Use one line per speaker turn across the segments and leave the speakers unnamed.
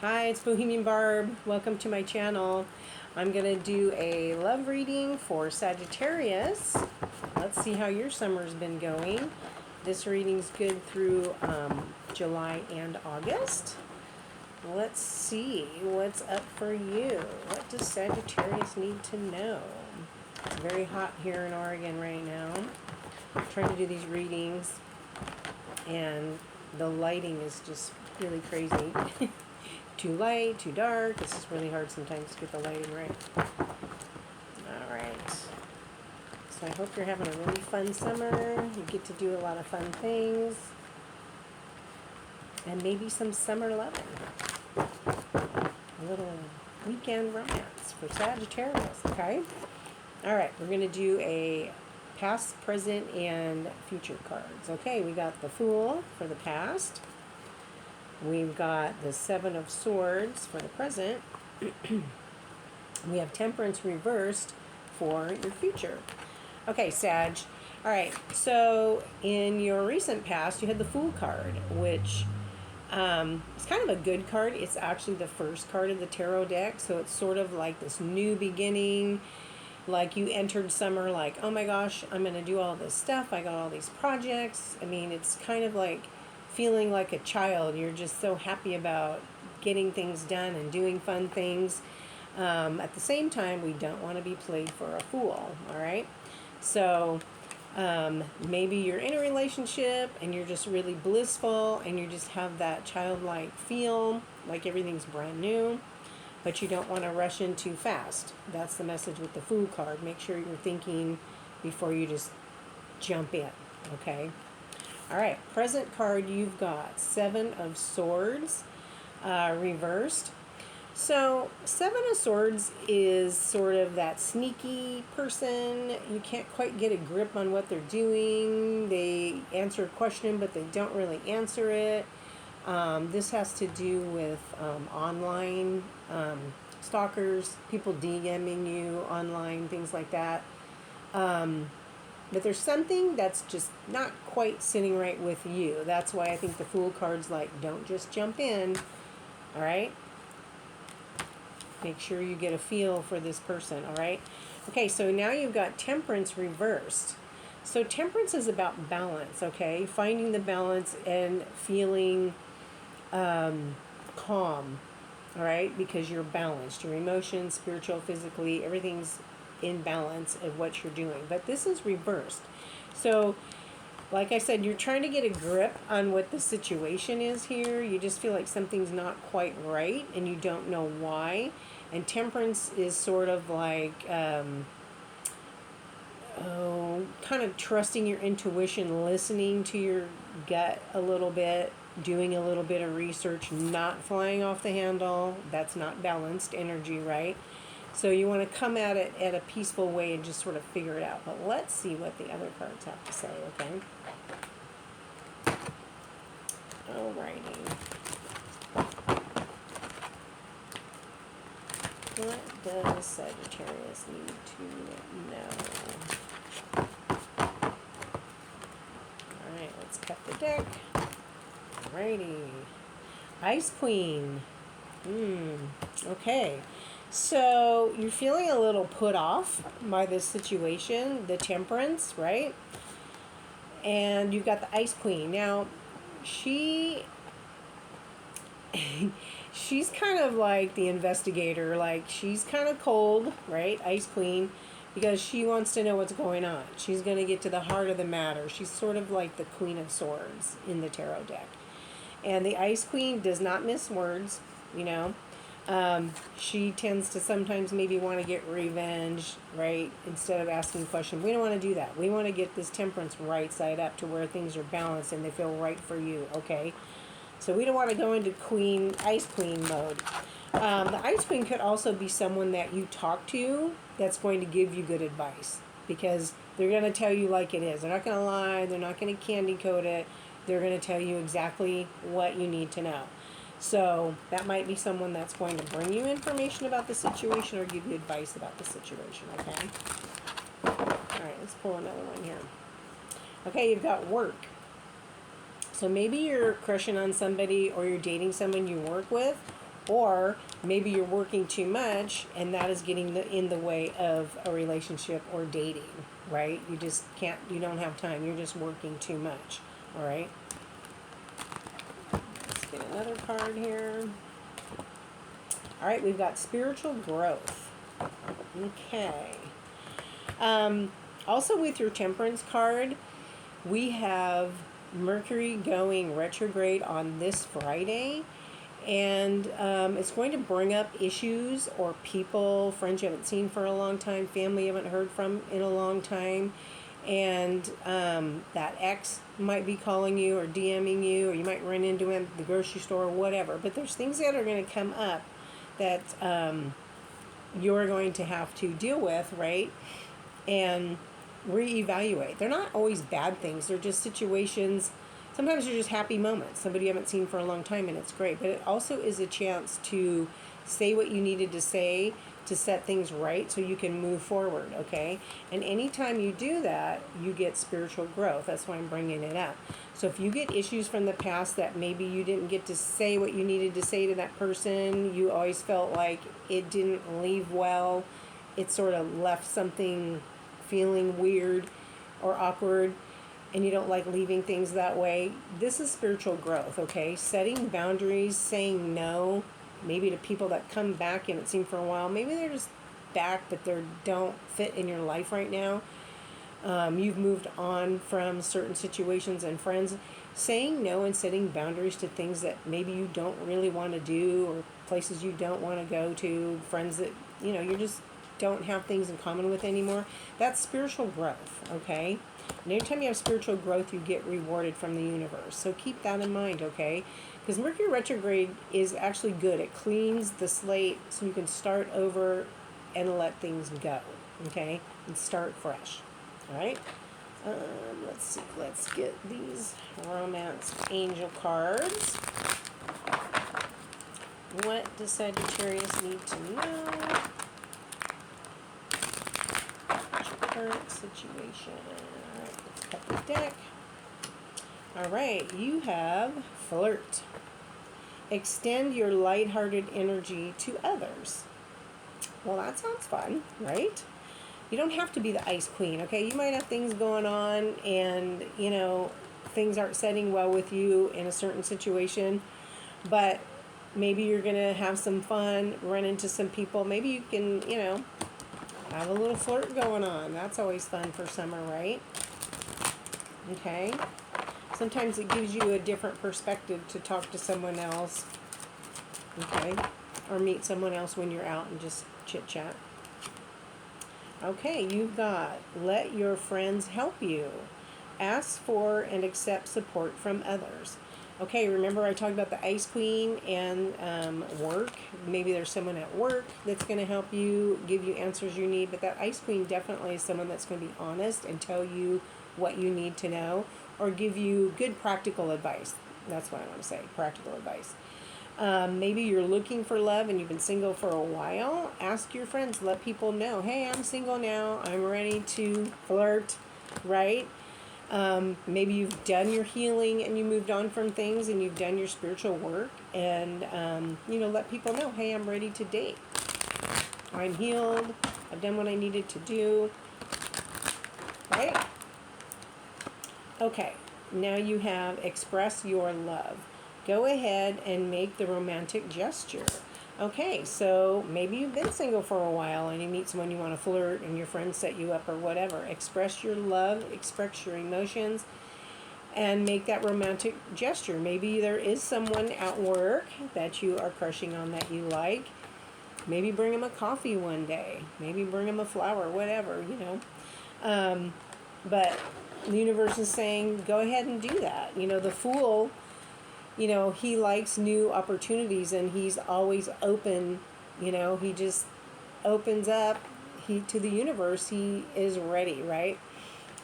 Hi, it's Bohemian Barb. Welcome to my channel. I'm going to do a love reading for Sagittarius. Let's see how your summer's been going. This reading's good through July and August. Let's see what's up for you. What does Sagittarius need to know? It's very hot here in Oregon right now. I'm trying to do these readings and the lighting is just really crazy. Too light, too dark. This is really hard sometimes to get the lighting right. Alright. So I hope you're having a really fun summer. You get to do a lot of fun things. And maybe some summer loving. A little weekend romance for Sagittarius, okay? Alright, we're going to do a past, present, and future cards. Okay, we got the Fool for the past. We've got the Seven of Swords for the present. We have Temperance reversed for your future. Okay, Sag. All right, so in your recent past, you had the Fool card, which is kind of a good card. It's actually the first card of the tarot deck, so it's sort of like this new beginning. Like you entered summer like, oh my gosh, I'm going to do all this stuff. I got all these projects. I mean, it's kind of like feeling like a child. You're just so happy about getting things done and doing fun things. At the same time, we don't want to be played for a fool, all right? So maybe you're in a relationship and you're just really blissful and you just have that childlike feel, like everything's brand new, but you don't want to rush in too fast. That's the message with the Fool card. Make sure you're thinking before you just jump in, okay? All right, present card, you've got Seven of Swords reversed. So Seven of Swords is sort of that sneaky person. You can't quite get a grip on what they're doing. They answer a question, but they don't really answer it. This has to do with online stalkers, people DMing you online, things like that. But there's something that's just not quite sitting right with you. That's why I think the Fool card's like, don't just jump in. All right? Make sure you get a feel for this person. All right? Okay, so now you've got Temperance reversed. So Temperance is about balance, okay? Finding the balance and feeling calm. All right? Because you're balanced. Your emotions, spiritual, physically, everything's in balance of what you're doing. But this is reversed. So, like I said, you're trying to get a grip on what the situation is here. You just feel like something's not quite right and you don't know why. And Temperance is sort of like kind of trusting your intuition, listening to your gut a little bit, doing a little bit of research, not flying off the handle. That's not balanced energy, right? So you want to come at it at a peaceful way and just sort of figure it out. But let's see what the other cards have to say, okay? Alrighty. What does Sagittarius need to know? Alright, let's cut the deck. Alrighty. Ice Queen. Okay. So you're feeling a little put off by this situation, the Temperance, right? And you've got the Ice Queen. Now, she's kind of like the investigator. Like, she's kind of cold, right? Ice Queen, because she wants to know what's going on. She's going to get to the heart of the matter. She's sort of like the Queen of Swords in the tarot deck. And the Ice Queen does not miss words, you know. She tends to sometimes maybe want to get revenge, right? Instead of asking questions. We don't want to do that. We want to get this Temperance right side up to where things are balanced and they feel right for you, okay? So we don't want to go into Ice Queen mode. The Ice Queen could also be someone that you talk to that's going to give you good advice. Because they're going to tell you like it is. They're not going to lie. They're not going to candy coat it. They're going to tell you exactly what you need to know. So that might be someone that's going to bring you information about the situation or give you advice about the situation, okay? All right, let's pull another one here. Okay, you've got work. So maybe you're crushing on somebody or you're dating someone you work with, Or maybe you're working too much and that is getting in the way of a relationship or dating, right? You just can't, you don't have time. You're just working too much, all right? Let's get another card here. All right, we've got spiritual growth. Okay. Also with your temperance card, we have Mercury going retrograde on this Friday. And it's going to bring up issues or people, friends you haven't seen for a long time, family you haven't heard from in a long time. And that ex might be calling you or DMing you, or you might run into him at the grocery store or whatever. But there's things that are going to come up that you're going to have to deal with, right? And reevaluate. They're not always bad things. They're just situations. Sometimes they're just happy moments. Somebody you haven't seen for a long time, and it's great. But it also is a chance to say what you needed to say to set things right so you can move forward, okay? And anytime you do that, you get spiritual growth. That's why I'm bringing it up. So if you get issues from the past that maybe you didn't get to say what you needed to say to that person, you always felt like it didn't leave well, it sort of left something feeling weird or awkward, and you don't like leaving things that way, this is spiritual growth, okay? Setting boundaries, saying no, maybe to people that come back you haven't seen for a while. Maybe they're just back, but they don't fit in your life right now. You've moved on from certain situations and friends. Saying no and setting boundaries to things that maybe you don't really want to do, or places you don't want to go to, friends that, you just don't have things in common with anymore. That's spiritual growth, okay? And anytime you have spiritual growth, you get rewarded from the universe. So keep that in mind, okay? Because Mercury retrograde is actually good. It cleans the slate so you can start over and let things go, okay? And start fresh, all right? Let's see. Let's get these romance angel cards. What does Sagittarius need to know? Current situation. All right, let's cut the deck. All right, you have flirt. Extend your lighthearted energy to others. Well, that sounds fun, right? You don't have to be the ice queen, okay? You might have things going on and, things aren't setting well with you in a certain situation, but maybe you're going to have some fun, run into some people. Maybe you can, have a little flirt going on. That's always fun for summer, right? Okay. Sometimes it gives you a different perspective to talk to someone else. Okay. Or meet someone else when you're out and just chit chat. Okay, you've got let your friends help you. Ask for and accept support from others. Okay, remember I talked about the Ice Queen and work. Maybe there's someone at work that's going to help you, give you answers you need. But that Ice Queen definitely is someone that's going to be honest and tell you what you need to know, or give you good practical advice. That's what I want to say, practical advice. Maybe you're looking for love and you've been single for a while. Ask your friends, let people know, hey, I'm single now. I'm ready to flirt, right? Maybe you've done your healing and you moved on from things and you've done your spiritual work, and, let people know, hey, I'm ready to date. I'm healed. I've done what I needed to do. Right? Okay. Now you have express your love. Go ahead and make the romantic gesture. Okay, so maybe you've been single for a while and you meet someone you want to flirt and your friends set you up or whatever. Express your love, express your emotions, and make that romantic gesture. Maybe there is someone at work that you are crushing on that you like. Maybe bring them a coffee one day. Maybe bring them a flower, whatever, But the universe is saying, go ahead and do that. The Fool, he likes new opportunities and he's always open. He just opens up to the universe. He is ready, right?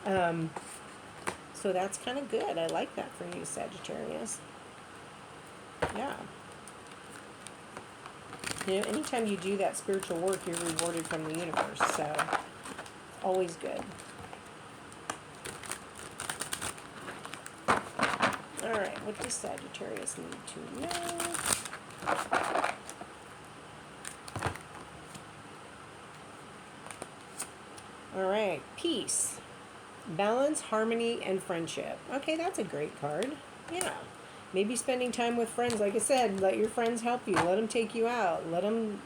So that's kind of good. I like that for you, Sagittarius. Yeah. Anytime you do that spiritual work, you're rewarded from the universe. So, always good. All right, what does Sagittarius need to know? Okay, peace, balance, harmony, and friendship. Okay, that's a great card. Yeah. Maybe spending time with friends. Like I said, let your friends help you. Let them take you out. Let them,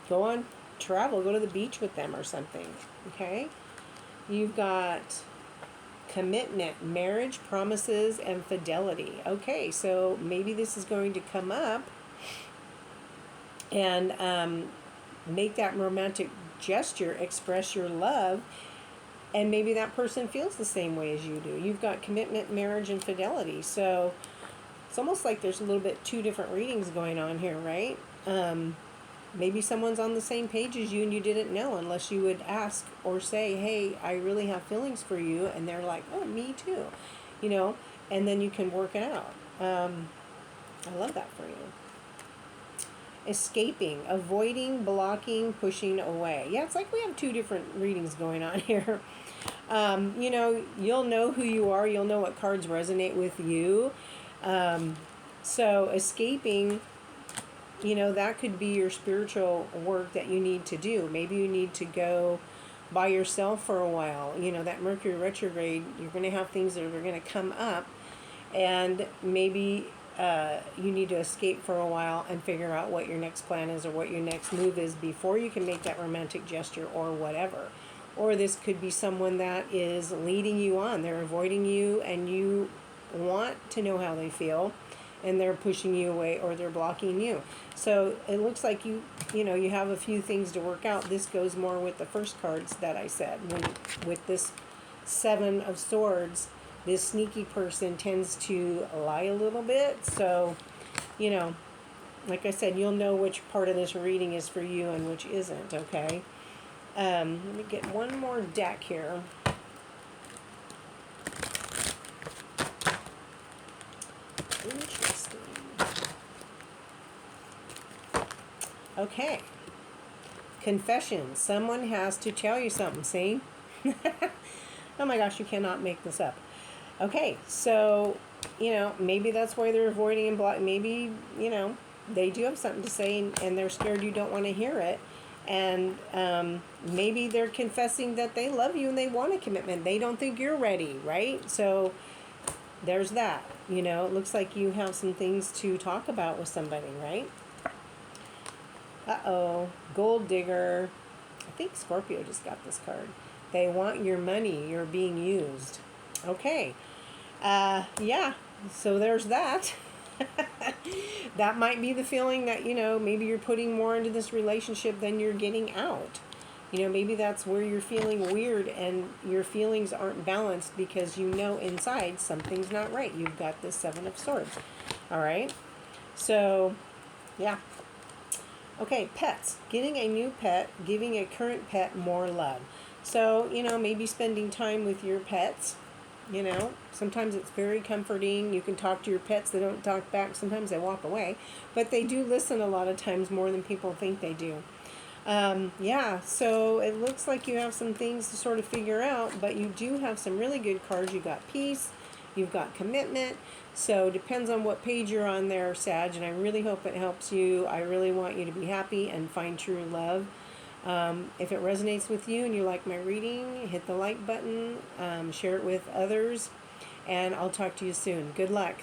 go on travel. Go to the beach with them or something. Okay? You've got commitment, marriage, promises, and fidelity. Okay, so maybe this is going to come up and make that romantic gesture, express your love, and maybe that person feels the same way as you do. You've got commitment, marriage, and fidelity. So it's almost like there's a little bit two different readings going on here, right? Maybe someone's on the same page as you and you didn't know unless you would ask or say, hey, I really have feelings for you. And they're like, oh, me too. And then you can work it out. I love that for you. Escaping, avoiding, blocking, pushing away. Yeah, it's like we have two different readings going on here. You'll know who you are. You'll know what cards resonate with you. So escaping, that could be your spiritual work that you need to do. Maybe you need to go by yourself for a while. That Mercury retrograde, you're going to have things that are going to come up, and maybe you need to escape for a while and figure out what your next plan is or what your next move is before you can make that romantic gesture or whatever. Or this could be someone that is leading you on. They're avoiding you and you want to know how they feel, and they're pushing you away or they're blocking you. So it looks like you have a few things to work out. This goes more with the first cards that I said. With this Seven of Swords, this sneaky person tends to lie a little bit. So, like I said, you'll know which part of this reading is for you and which isn't, okay? Let me get one more deck here. Interesting. Okay. Confession. Someone has to tell you something, see? Oh my gosh, you cannot make this up. Okay, so, maybe that's why they're avoiding and blocking. Maybe, they do have something to say and they're scared you don't want to hear it. And maybe they're confessing that they love you and they want a commitment. They don't think you're ready, right? So there's that. It looks like you have some things to talk about with somebody, right? Uh-oh. Gold digger. I think Scorpio just got this card. They want your money. You're being used. Okay. Yeah. So there's that. That might be the feeling that, maybe you're putting more into this relationship than you're getting out. Maybe that's where you're feeling weird and your feelings aren't balanced because inside something's not right. You've got this Seven of Swords. All right. So, yeah. Okay, pets. Getting a new pet, giving a current pet more love. So, maybe spending time with your pets. Sometimes it's very comforting. You can talk to your pets. They don't talk back. Sometimes they walk away. But they do listen a lot of times more than people think they do. Yeah, so it looks like you have some things to sort of figure out. But you do have some really good cards. You've got peace. You've got commitment. So it depends on what page you're on there, Sag. And I really hope it helps you. I really want you to be happy and find true love. If it resonates with you and you like my reading, hit the like button, share it with others, and I'll talk to you soon. Good luck.